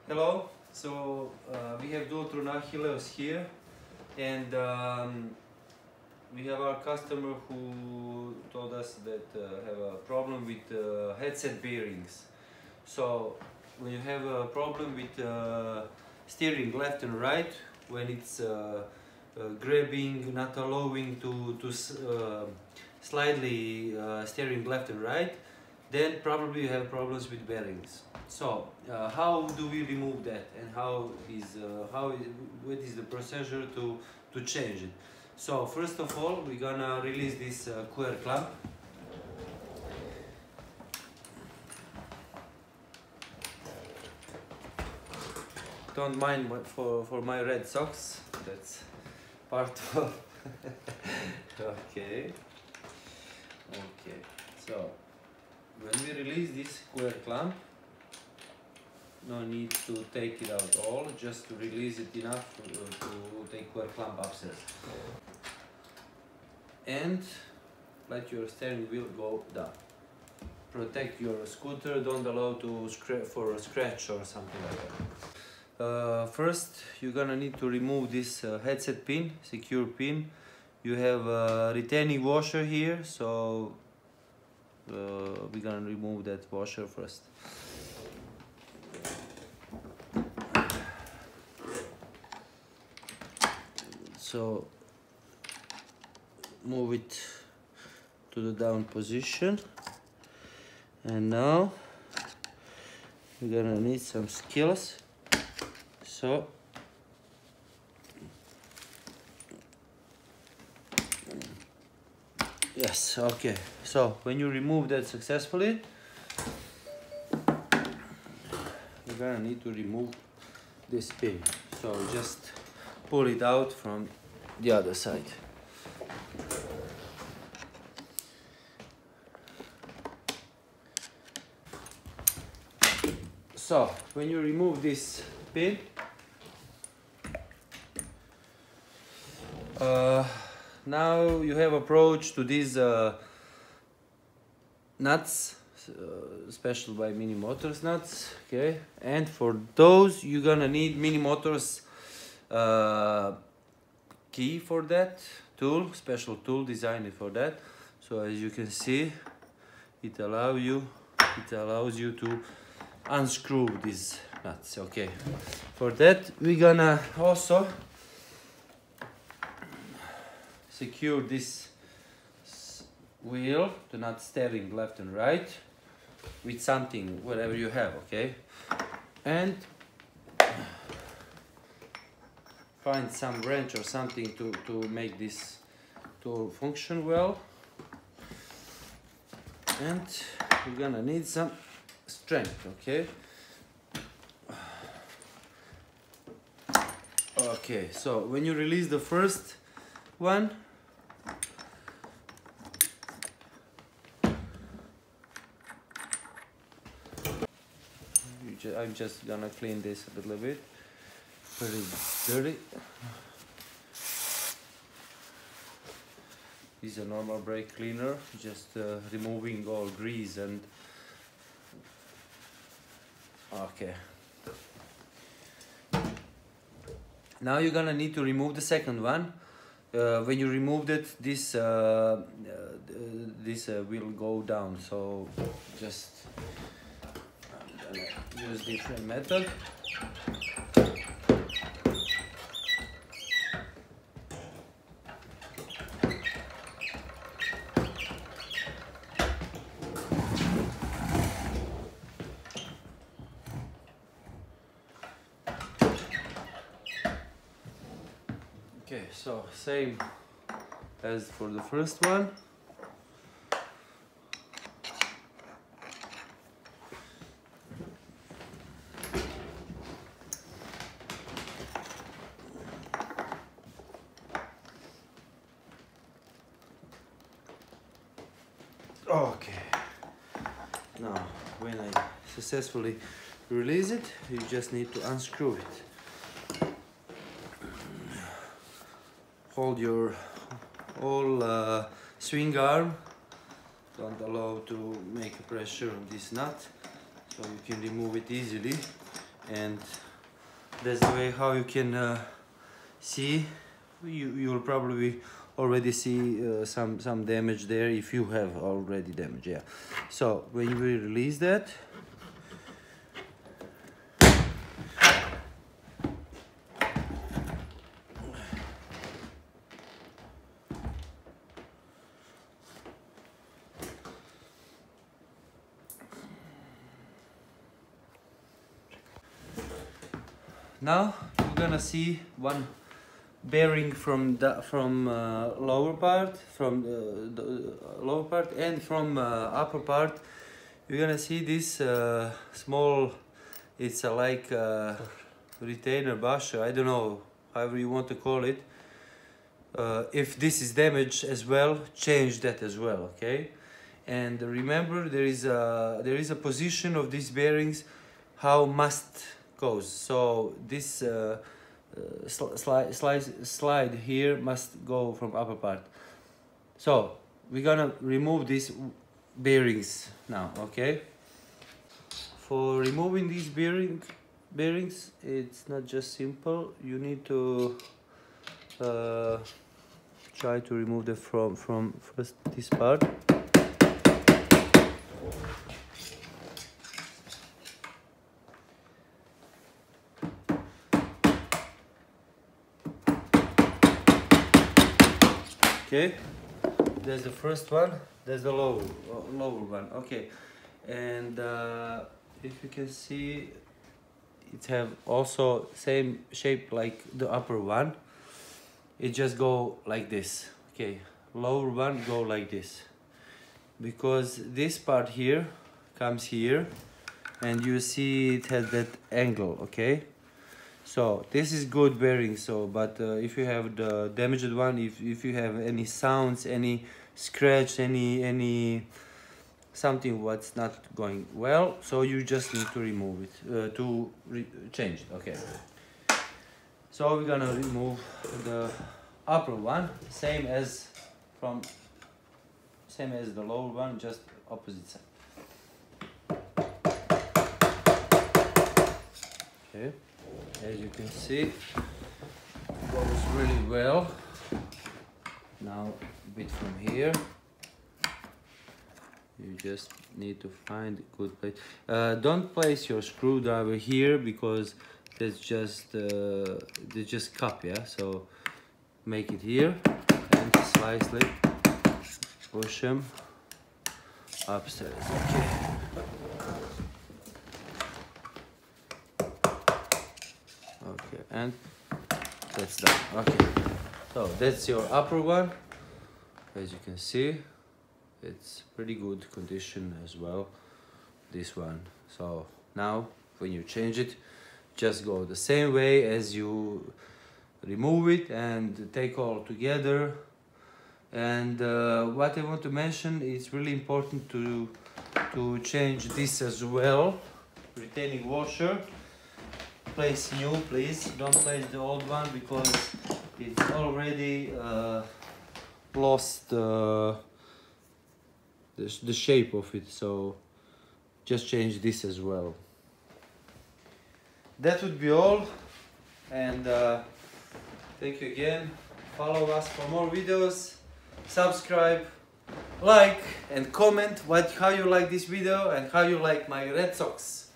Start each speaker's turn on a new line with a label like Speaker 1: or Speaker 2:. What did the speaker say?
Speaker 1: Hello, so we have Dualtron Achilleus here, and we have our customer who told us that have a problem with headset bearings. So when you have a problem with steering left and right, when it's grabbing, not allowing to slightly steering left and right, then probably you have problems with bearings. So how do we remove that, and what is the procedure to change it? So first of all, we're gonna release this QR clamp. Don't mind for my red socks, that's part of okay. So when we release this QR clamp, no need to take it out all, just to release it enough to take QR clamp upstairs. And let your steering wheel go down. Protect your scooter, don't allow for a scratch or something like that. First, you're gonna need to remove this headset pin, secure pin. You have a retaining washer here, so we're gonna remove that washer first. So move it to the down position, and now we're gonna need some skills. So yes, okay. So when you remove that successfully, you're gonna need to remove this pin. So just pull it out from the other side. So when you remove this pin, now you have approach to these nuts, special by Mini Motors nuts, okay? And for those you're gonna need Mini Motors key for that tool, special tool designed for that. So as you can see, it allows you to unscrew these nuts. Okay, for that we're gonna also secure this wheel, the nut steering left and right, with something, whatever you have, okay? And find some wrench or something to make this tool function well. And we're gonna need some strength, okay? Okay, so when you release the first one, I'm just gonna clean this a little bit. Very dirty. This is a normal brake cleaner, just removing all grease and okay. Now you're gonna need to remove the second one. When you remove it, this will go down. So just I'm gonna use different method. Okay, so same as for the first one. Okay, now when I successfully release it, you just need to unscrew it. Hold your whole swing arm, don't allow to make a pressure on this nut, so you can remove it easily. and that's the way how you can see. You'll probably already see some damage there if you have already damage. Yeah, so when we release that, now you're gonna see one bearing from the lower part, from the lower part, and from upper part. You're gonna see this small, it's like retainer washer, I don't know, however you want to call it. If this is damaged as well, change that as well, okay? And remember, there is a position of these bearings how must goes. So this slide here must go from upper part. So we're gonna remove these bearings now, okay? For removing these bearings, it's not just simple. You need to try to remove them from first this part. Okay, there's the first one, there's the lower one, okay. And if you can see, it have also same shape like the upper one. It just go like this, okay. Lower one go like this, because this part here comes here, and you see it has that angle, okay. So this is good bearing. So but if you have the damaged one, if you have any sounds, any scratch, any something what's not going well, so you just need to remove it, change it, okay. So we're gonna remove the upper one, same as the lower one, just opposite side. Okay. As you can see, it goes really well. Now a bit from here. You just need to find a good place. Don't place your screwdriver here, because that's just cup, yeah. So make it here and slightly push them upstairs. Okay. Okay, and that's done. Okay, so that's your upper one. As you can see, it's pretty good condition as well, this one. So now when you change it, just go the same way as you remove it and take all together. And what I want to mention, it's really important to change this as well, retaining washer. Place new, please. Don't place the old one, because it's already lost the shape of it. So just change this as well. That would be all, and thank you again. Follow us for more videos, subscribe, like and comment how you like this video and how you like my red socks.